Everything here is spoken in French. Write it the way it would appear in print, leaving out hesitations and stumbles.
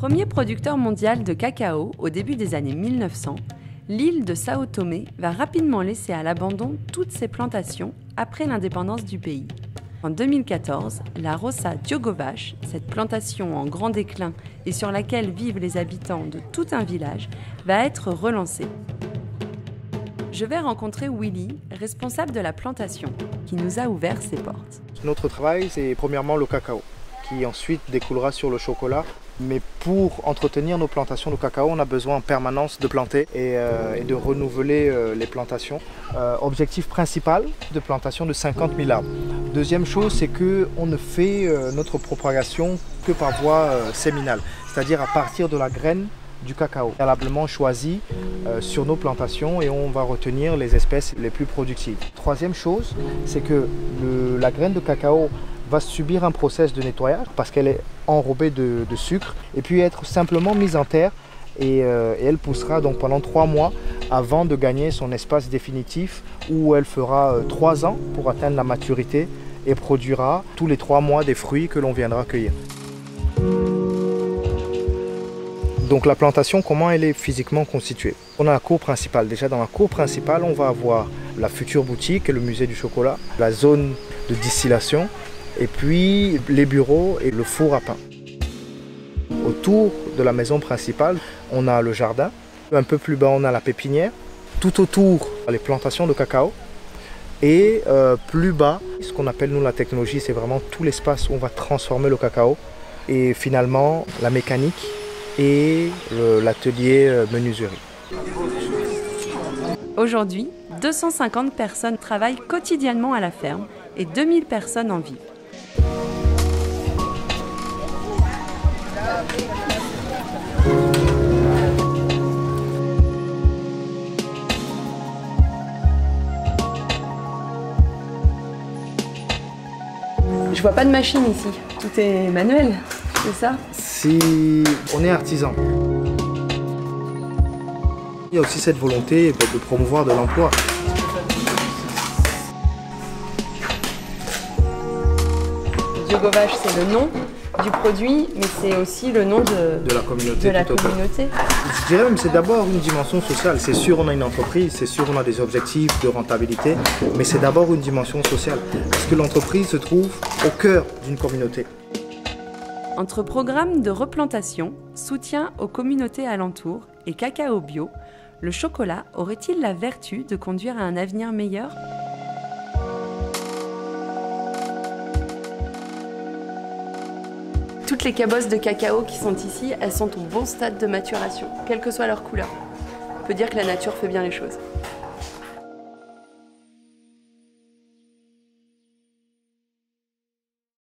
Premier producteur mondial de cacao au début des années 1900, l'île de Sao Tomé va rapidement laisser à l'abandon toutes ses plantations après l'indépendance du pays. En 2014, la Roça Diogovache, cette plantation en grand déclin et sur laquelle vivent les habitants de tout un village, va être relancée. Je vais rencontrer Willy, responsable de la plantation, qui nous a ouvert ses portes. Notre travail, c'est premièrement le cacao, qui ensuite découlera sur le chocolat. Mais pour entretenir nos plantations de cacao, on a besoin en permanence de planter et de renouveler les plantations. Objectif principal de plantation de 50 000 arbres. Deuxième chose, c'est qu'on ne fait notre propagation que par voie séminale, c'est-à-dire à partir de la graine du cacao, préalablement choisi sur nos plantations, et on va retenir les espèces les plus productives. Troisième chose, c'est que la graine de cacao va subir un process de nettoyage parce qu'elle est enrobée de sucre et puis être simplement mise en terre et elle poussera donc pendant 3 mois avant de gagner son espace définitif où elle fera 3 ans pour atteindre la maturité et produira tous les 3 mois des fruits que l'on viendra cueillir. Donc la plantation, comment elle est physiquement constituée? On a la cour principale. Déjà dans la cour principale, on va avoir la future boutique et le musée du chocolat, la zone de distillation, et puis les bureaux et le four à pain. Autour de la maison principale, on a le jardin. Un peu plus bas, on a la pépinière. Tout autour, les plantations de cacao. Et plus bas, ce qu'on appelle nous la technologie, c'est vraiment tout l'espace où on va transformer le cacao. Et finalement, la mécanique et l'atelier menuiserie. Aujourd'hui, 250 personnes travaillent quotidiennement à la ferme et 2000 personnes en vivent. Je vois pas de machine ici, tout est manuel, c'est ça? Si on est artisan. Il y a aussi cette volonté de promouvoir de l'emploi. Diogovache, c'est le nom du produit, mais c'est aussi le nom de la communauté. Je dirais même que c'est d'abord une dimension sociale. C'est sûr, on a une entreprise, c'est sûr, on a des objectifs de rentabilité, mais c'est d'abord une dimension sociale. Parce que l'entreprise se trouve au cœur d'une communauté. Entre programmes de replantation, soutien aux communautés alentours et cacao bio, le chocolat aurait-il la vertu de conduire à un avenir meilleur ? Toutes les cabosses de cacao qui sont ici, elles sont au bon stade de maturation, quelle que soit leur couleur. On peut dire que la nature fait bien les choses.